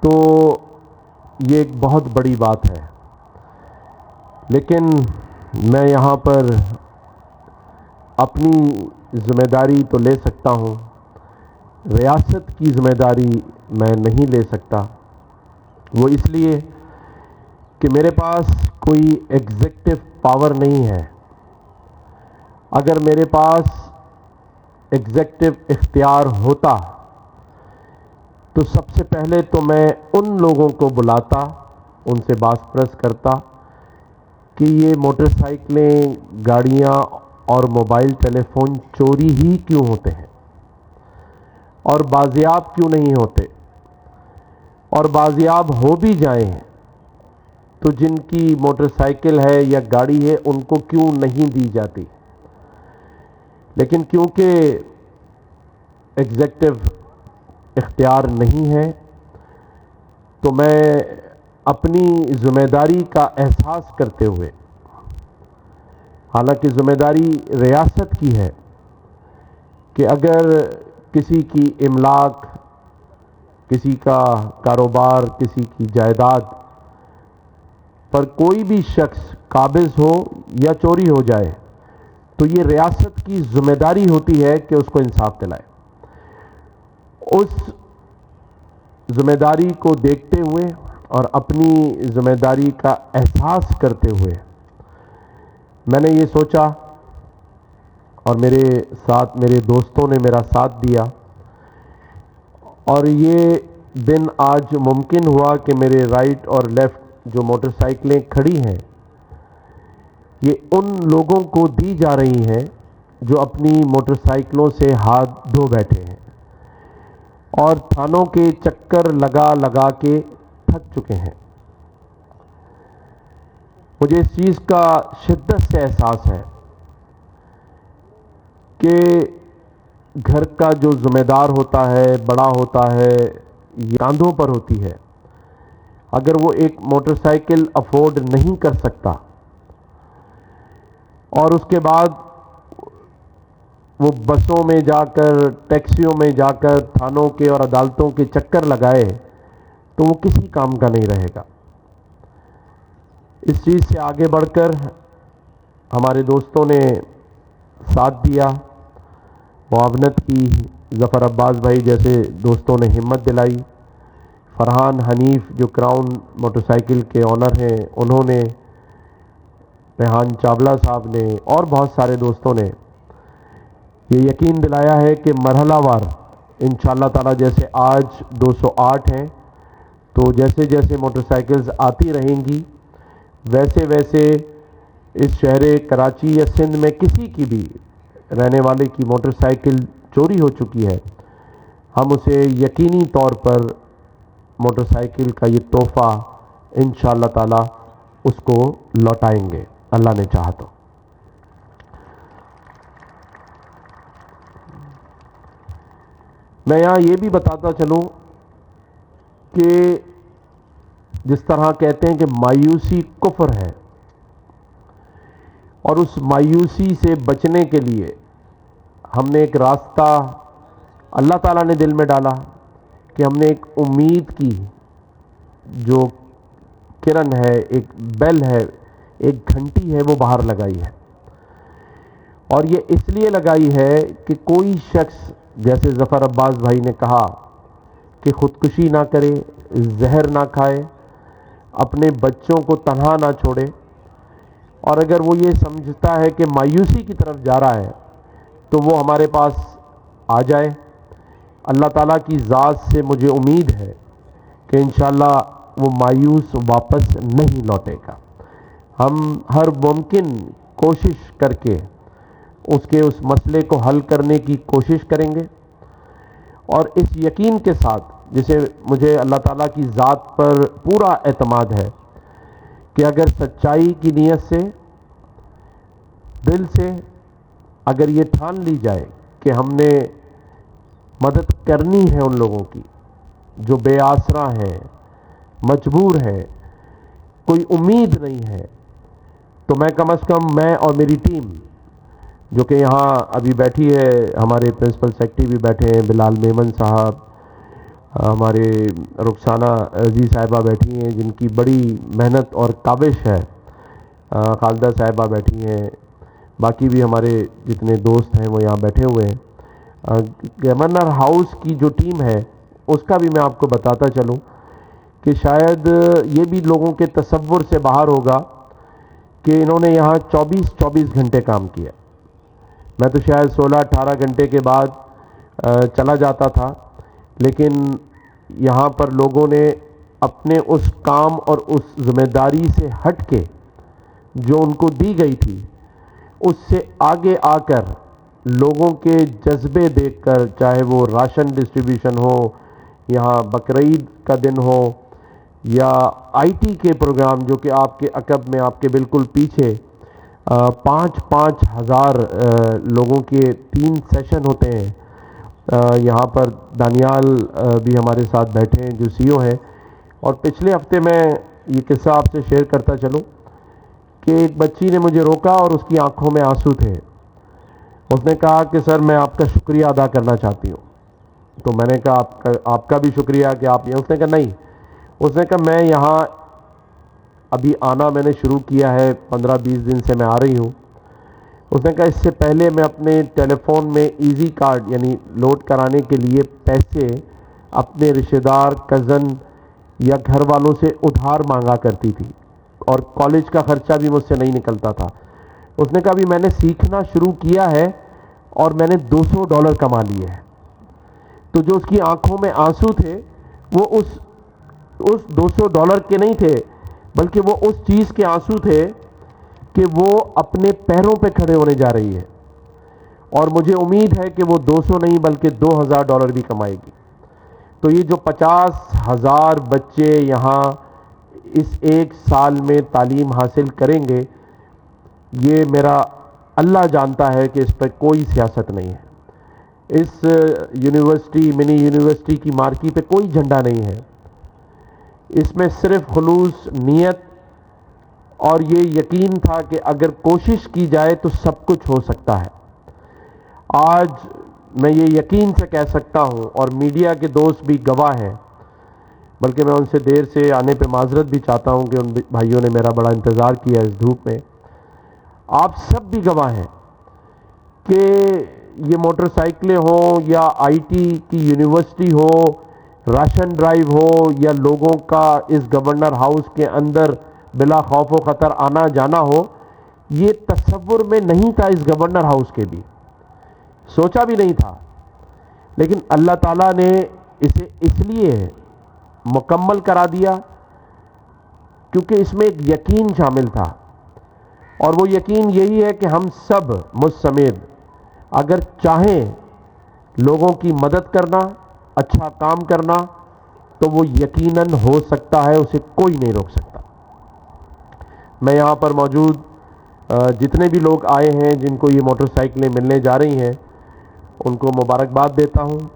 تو یہ ایک بہت بڑی بات ہے، لیکن میں یہاں پر اپنی ذمہ داری تو لے سکتا ہوں، ریاست کی ذمہ داری میں نہیں لے سکتا۔ وہ اس لیے کہ میرے پاس کوئی ایگزیکٹو پاور نہیں ہے۔ اگر میرے پاس ایگزیکٹو اختیار ہوتا تو سب سے پہلے تو میں ان لوگوں کو بلاتا، ان سے باز پرس کرتا کہ یہ موٹر سائیکلیں، گاڑیاں اور موبائل ٹیلی فون چوری ہی کیوں ہوتے ہیں اور بازیاب کیوں نہیں ہوتے، اور بازیاب ہو بھی جائیں تو جن کی موٹر سائیکل ہے یا گاڑی ہے ان کو کیوں نہیں دی جاتی۔ لیکن کیونکہ ایگزیکٹو اختیار نہیں ہے تو میں اپنی ذمہ داری کا احساس کرتے ہوئے، حالانکہ ذمہ داری ریاست کی ہے کہ اگر کسی کی املاک، کسی کا کاروبار، کسی کی جائیداد پر کوئی بھی شخص قابض ہو یا چوری ہو جائے تو یہ ریاست کی ذمہ داری ہوتی ہے کہ اس کو انصاف دلائے۔ اس ذمہ داری کو دیکھتے ہوئے اور اپنی ذمہ داری کا احساس کرتے ہوئے میں نے یہ سوچا، اور میرے ساتھ میرے دوستوں نے میرا ساتھ دیا، اور یہ دن آج ممکن ہوا کہ میرے رائٹ اور لیفٹ جو موٹر سائیکلیں کھڑی ہیں یہ ان لوگوں کو دی جا رہی ہیں جو اپنی موٹر سائیکلوں سے ہاتھ دھو بیٹھے ہیں اور تھانوں کے چکر لگا لگا کے تھک چکے ہیں۔ مجھے اس چیز کا شدت سے احساس ہے کہ گھر کا جو ذمہ دار ہوتا ہے، بڑا ہوتا ہے، یہ کاندھوں پر ہوتی ہے۔ اگر وہ ایک موٹر سائیکل افورڈ نہیں کر سکتا اور اس کے بعد وہ بسوں میں جا کر، ٹیکسیوں میں جا کر تھانوں کے اور عدالتوں کے چکر لگائے تو وہ کسی کام کا نہیں رہے گا۔ اس چیز سے آگے بڑھ کر ہمارے دوستوں نے ساتھ دیا، معاونت کی، ظفر عباس بھائی جیسے دوستوں نے ہمت دلائی، فرحان حنیف جو کراؤن موٹر سائیکل کے آنر ہیں انہوں نے، ریحان چاولہ صاحب نے، اور بہت سارے دوستوں نے یہ یقین دلایا ہے کہ مرحلہ وار انشاءاللہ تعالی، جیسے آج 208 ہیں تو جیسے جیسے موٹر سائیکلز آتی رہیں گی ویسے ویسے اس شہر کراچی یا سندھ میں کسی کی بھی رہنے والے کی موٹر سائیکل چوری ہو چکی ہے، ہم اسے یقینی طور پر موٹر سائیکل کا یہ تحفہ انشاءاللہ تعالی اس کو لوٹائیں گے، اللہ نے چاہا تو۔ میں یہاں یہ بھی بتاتا چلوں کہ جس طرح کہتے ہیں کہ مایوسی کفر ہے، اور اس مایوسی سے بچنے کے لیے ہم نے ایک راستہ اللہ تعالیٰ نے دل میں ڈالا کہ ہم نے ایک امید کی جو کرن ہے، ایک بیل ہے، ایک گھنٹی ہے، وہ باہر لگائی ہے، اور یہ اس لیے لگائی ہے کہ کوئی شخص جیسے ظفر عباس بھائی نے کہا کہ خودکشی نہ کرے، زہر نہ کھائے، اپنے بچوں کو تنہا نہ چھوڑے، اور اگر وہ یہ سمجھتا ہے کہ مایوسی کی طرف جا رہا ہے تو وہ ہمارے پاس آ جائے۔ اللہ تعالیٰ کی ذات سے مجھے امید ہے کہ انشاءاللہ وہ مایوس واپس نہیں لوٹے گا۔ ہم ہر ممکن کوشش کر کے اس مسئلے کو حل کرنے کی کوشش کریں گے، اور اس یقین کے ساتھ جسے مجھے اللہ تعالیٰ کی ذات پر پورا اعتماد ہے کہ اگر سچائی کی نیت سے، دل سے اگر یہ ٹھان لی جائے کہ ہم نے مدد کرنی ہے ان لوگوں کی جو بے آسرا ہیں، مجبور ہیں، کوئی امید نہیں ہے، تو میں کم از کم میں اور میری ٹیم جو کہ یہاں ابھی بیٹھی ہے، ہمارے پرنسپل سیکرٹری بھی بیٹھے ہیں، بلال میمن صاحب، ہمارے رخسانہ عزیز صاحبہ بیٹھی ہیں جن کی بڑی محنت اور کاوش ہے، خالدہ صاحبہ بیٹھی ہیں، باقی بھی ہمارے جتنے دوست ہیں وہ یہاں بیٹھے ہوئے ہیں۔ گورنر ہاؤس کی جو ٹیم ہے اس کا بھی میں آپ کو بتاتا چلوں کہ شاید یہ بھی لوگوں کے تصور سے باہر ہوگا کہ انہوں نے یہاں 24 گھنٹے کام کیا۔ میں تو شاید 16-18 گھنٹے کے بعد چلا جاتا تھا، لیکن یہاں پر لوگوں نے اپنے اس کام اور اس ذمہ داری سے ہٹ کے جو ان کو دی گئی تھی اس سے آگے آ کر لوگوں کے جذبے دیکھ کر، چاہے وہ راشن ڈسٹریبیوشن ہو، یہاں بقرعید کا دن ہو، یا آئی ٹی کے پروگرام جو کہ آپ کے عقب میں آپ کے بالکل پیچھے 5-5 ہزار لوگوں کے 3 سیشن ہوتے ہیں۔ یہاں پر دانیال بھی ہمارے ساتھ بیٹھے ہیں جو سی او ہیں، اور پچھلے ہفتے میں یہ قصہ آپ سے شیئر کرتا چلوں کہ ایک بچی نے مجھے روکا اور اس کی آنکھوں میں آنسو تھے۔ اس نے کہا کہ سر میں آپ کا شکریہ ادا کرنا چاہتی ہوں۔ تو میں نے کہا آپ کا بھی شکریہ کہ آپ یہ۔ اس نے کہا نہیں، اس نے کہا میں یہاں ابھی آنا میں نے شروع کیا ہے، 15-20 دن سے میں آ رہی ہوں۔ اس نے کہا اس سے پہلے میں اپنے ٹیلی فون میں ایزی کارڈ یعنی لوڈ کرانے کے لیے پیسے اپنے رشتہ دار، کزن یا گھر والوں سے ادھار مانگا کرتی تھی، اور کالج کا خرچہ بھی مجھ سے نہیں نکلتا تھا۔ اس نے کہا ابھی میں نے سیکھنا شروع کیا ہے اور میں نے $200 کما لیے ہیں۔ تو جو اس کی آنکھوں میں آنسو تھے وہ اس $200 کے نہیں تھے، بلکہ وہ اس چیز کے آنسو تھے کہ وہ اپنے پیروں پہ کھڑے ہونے جا رہی ہے، اور مجھے امید ہے کہ وہ 200 نہیں بلکہ $2000 بھی کمائے گی۔ تو یہ جو 50,000 بچے یہاں اس ایک سال میں تعلیم حاصل کریں گے، یہ میرا اللہ جانتا ہے کہ اس پہ کوئی سیاست نہیں ہے۔ اس یونیورسٹی، منی یونیورسٹی کی مارکی پہ کوئی جھنڈا نہیں ہے۔ اس میں صرف خلوص نیت اور یہ یقین تھا کہ اگر کوشش کی جائے تو سب کچھ ہو سکتا ہے۔ آج میں یہ یقین سے کہہ سکتا ہوں، اور میڈیا کے دوست بھی گواہ ہیں، بلکہ میں ان سے دیر سے آنے پہ معذرت بھی چاہتا ہوں کہ ان بھائیوں نے میرا بڑا انتظار کیا اس دھوپ میں۔ آپ سب بھی گواہ ہیں کہ یہ موٹر سائیکلیں ہوں یا آئی ٹی کی یونیورسٹی ہو، راشن ڈرائیو ہو، یا لوگوں کا اس گورنر ہاؤس کے اندر بلا خوف و خطر آنا جانا ہو، یہ تصور میں نہیں تھا اس گورنر ہاؤس کے بھی، سوچا بھی نہیں تھا، لیکن اللہ تعالیٰ نے اسے اس لیے مکمل کرا دیا کیونکہ اس میں ایک یقین شامل تھا، اور وہ یقین یہی ہے کہ ہم سب مجھ سمیت اگر چاہیں لوگوں کی مدد کرنا، اچھا کام کرنا، تو وہ یقیناً ہو سکتا ہے، اسے کوئی نہیں روک سکتا۔ میں یہاں پر موجود جتنے بھی لوگ آئے ہیں جن کو یہ موٹر سائیکلیں ملنے جا رہی ہیں ان کو مبارکباد دیتا ہوں۔